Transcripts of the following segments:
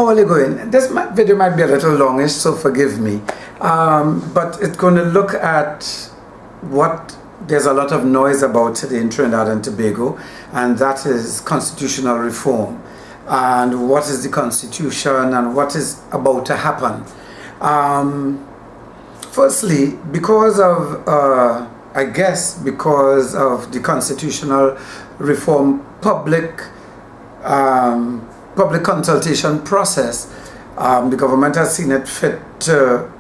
How are you going? Video might be a little longish, so forgive me. But it's going to look at what there's a lot of noise about today in Trinidad and Tobago, and that is constitutional reform. And what is the constitution and what is about to happen. Firstly, because of, I guess, because of the constitutional reform public consultation process, the government has seen it fit to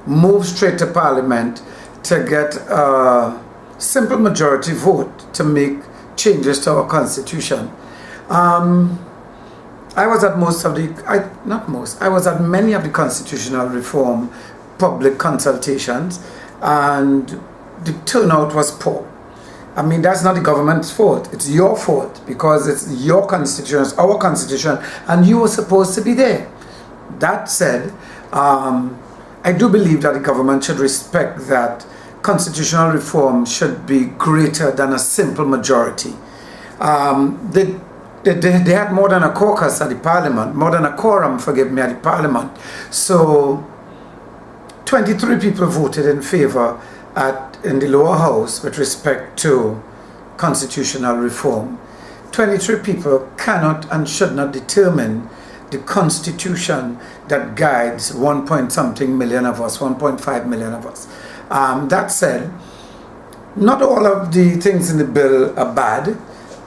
move straight to Parliament to get a simple majority vote to make changes to our constitution. I was at I was at many of the constitutional reform public consultations, and the turnout was poor. I mean, that's not the government's fault. It's your fault, because it's your constitution, it's our constitution, and you were supposed to be there. That said, I do believe that the government should respect that constitutional reform should be greater than a simple majority. They had more than a caucus at the Parliament, more than a quorum, forgive me, at the Parliament. So 23 people voted in favor in the lower house with respect to constitutional reform. 23 people cannot and should not determine the constitution that guides 1.something million of us, 1.5 million of us. That said, not all of the things in the bill are bad.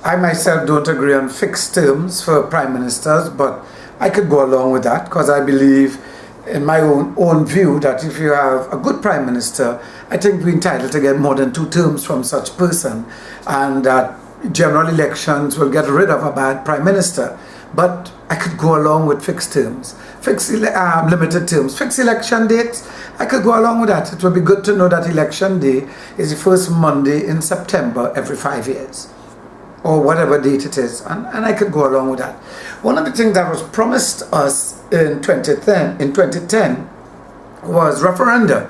I myself don't agree on fixed terms for prime ministers, but I could go along with that, because I believe in my own view that if you have a good prime minister, I think we're entitled to get more than 2 terms from such person, and that general elections will get rid of a bad prime minister. But I could go along with fixed terms, limited terms, fixed election dates. I could go along with that. It would be good to know that election day is the first Monday in September every 5 years, or whatever date it is, and I could go along with that. One of the things that was promised us in 2010 was referendum.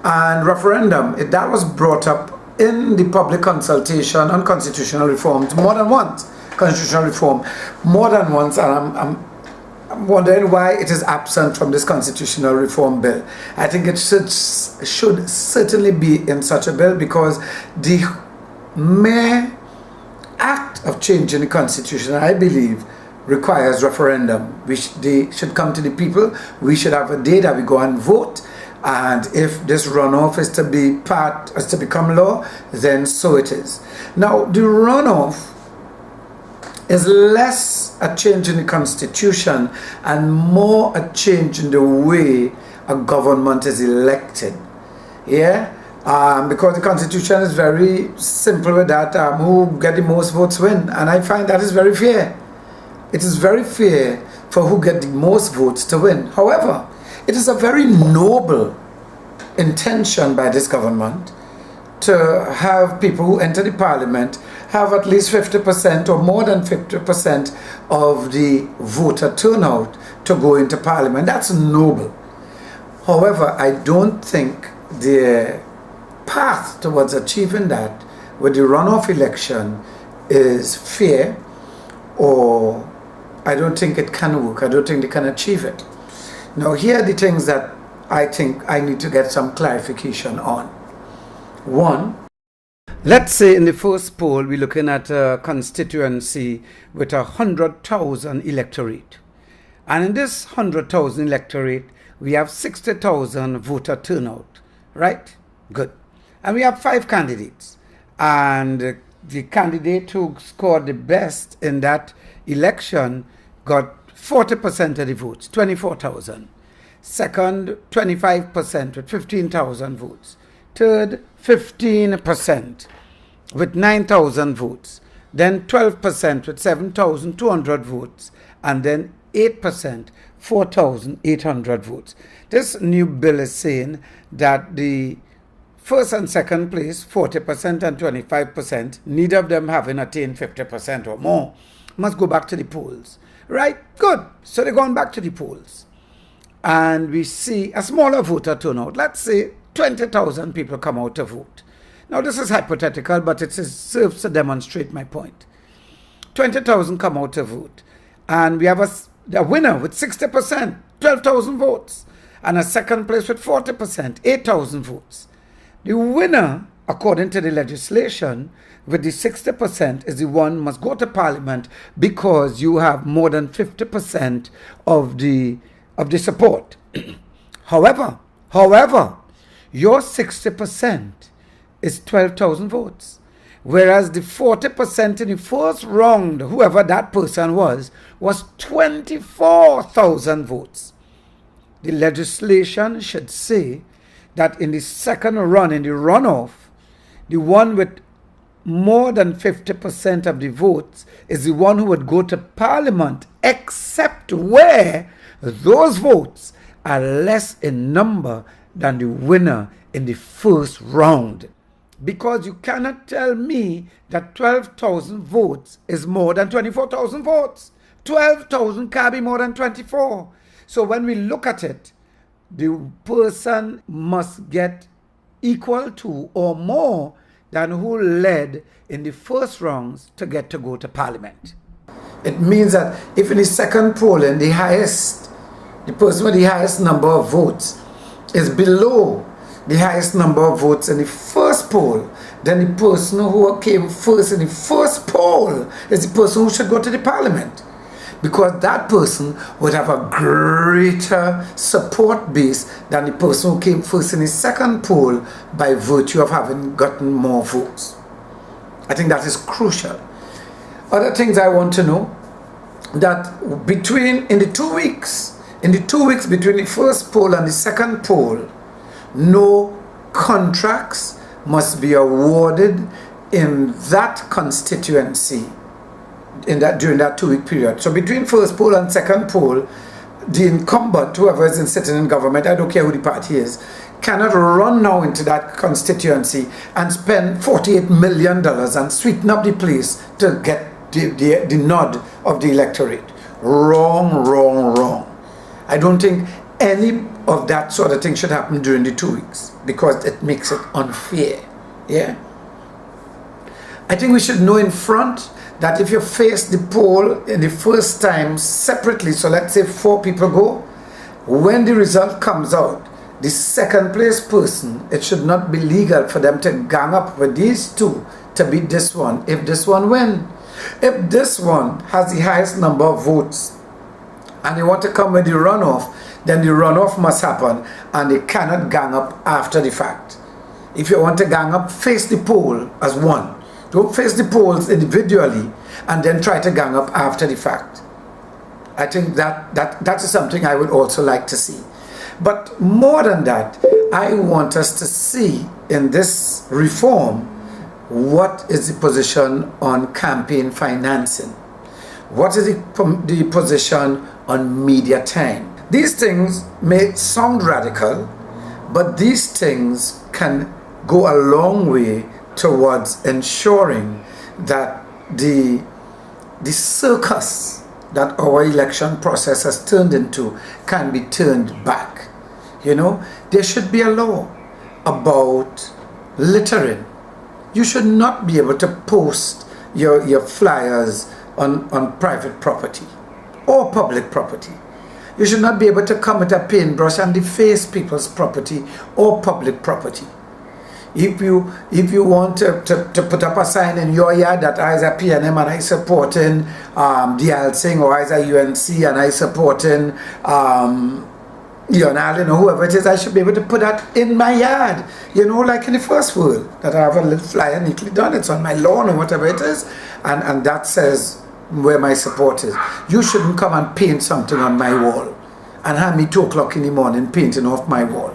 And referendum, that was brought up in the public consultation on constitutional reforms more than once. Constitutional reform more than once, and I'm wondering why it is absent from this constitutional reform bill. I think it should certainly be in such a bill, because the mere act of changing the constitution, I believe, requires referendum. They should come to the people. We should have a day that we go and vote, and if this runoff is to become law, then so it is. Now, the runoff is less a change in the constitution and more a change in the way a government is elected. Yeah? Because the constitution is very simple with that, who get the most votes win, and I find that is very fair. It is very fair for who get the most votes to win. However, it is a very noble intention by this government to have people who enter the Parliament have at least 50% or more than 50% of the voter turnout to go into Parliament. That's noble. However, I don't think the path towards achieving that with the runoff election is fair, or I don't think it can work. I don't think they can achieve it. Now, here are the things that I think I need to get some clarification on. One, let's say in the first poll we're looking at a constituency with 100,000 electorate, and in this 100,000 electorate we have 60,000 voter turnout, right? Good. And we have 5 candidates, and the candidate who scored the best in that election got 40% of the votes, 24,000. Second, 25% with 15,000 votes. Third, 15% with 9,000 votes. Then 12% with 7,200 votes. And then 8%, 4,800 votes. This new bill is saying that the first and second place, 40% and 25%, neither of them having attained 50% or more, must go back to the polls. Right? Good. So they're going back to the polls. And we see a smaller voter turnout. Let's say 20,000 people come out to vote. Now, this is hypothetical, but it serves to demonstrate my point. 20,000 come out to vote. And we have a the winner with 60%, 12,000 votes, and a second place with 40%, 8,000 votes. The winner, according to the legislation, with the 60% is the one must go to Parliament because you have more than 50% of the support. However, your 60% is 12,000 votes, whereas the 40% in the first round, whoever that person was 24,000 votes. The legislation should say that in the second run, in the runoff, the one with more than 50% of the votes is the one who would go to Parliament, except where those votes are less in number than the winner in the first round. Because you cannot tell me that 12,000 votes is more than 24,000 votes. 12,000 can be more than 24. So when we look at it, the person must get equal to or more than who led in the first rounds to get to go to Parliament. It means that if in the second polling the person with the highest number of votes is below the highest number of votes in the first poll, then the person who came first in the first poll is the person who should go to the Parliament. Because that person would have a greater support base than the person who came first in the second poll by virtue of having gotten more votes. I think that is crucial. Other things I want to know, that in the 2 weeks between the first poll and the second poll, no contracts must be awarded in that constituency during that 2 week period. So between first poll and second poll, the incumbent, whoever is sitting in government, I don't care who the party is, cannot run now into that constituency and spend $48 million and sweeten up the place to get the nod of the electorate. Wrong. I don't think any of that sort of thing should happen during the 2 weeks because it makes it unfair. Yeah. I think we should know in front that if you face the poll in the first time separately, so let's say 4 people go, when the result comes out, the second place person, it should not be legal for them to gang up with these two to beat this one if this one wins. If this one has the highest number of votes and they want to come with the runoff, then the runoff must happen and they cannot gang up after the fact. If you want to gang up, face the poll as one. Don't face the polls individually and then try to gang up after the fact. I think that is something I would also like to see. But more than that, I want us to see in this reform what is the position on campaign financing. What is the position on media time? These things may sound radical, but these things can go a long way towards ensuring that the circus that our election process has turned into can be turned back. You know, there should be a law about littering. You should not be able to post your flyers on private property or public property. You should not be able to come with a paintbrush and deface people's property or public property. If you want to put up a sign in your yard that I as a PNM and I supporting DLSing, or I as a UNC and I supporting whoever it is, I should be able to put that in my yard. You know, like in the first world, that I have a little flyer neatly done. It's on my lawn or whatever it is, and that says where my support is. You shouldn't come and paint something on my wall and have me 2 o'clock in the morning painting off my wall.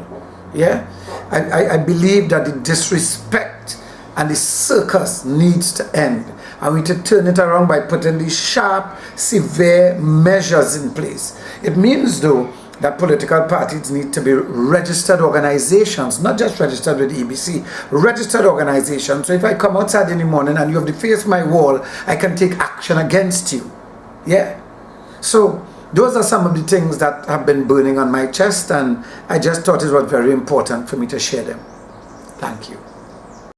Yeah? I believe that the disrespect and the circus needs to end. And we need to turn it around by putting these sharp, severe measures in place. It means, though, that political parties need to be registered organizations, not just registered with EBC, registered organizations. So if I come outside in the morning and you have defaced my wall, I can take action against you. Yeah? So those are some of the things that have been burning on my chest, and I just thought it was very important for me to share them. Thank you.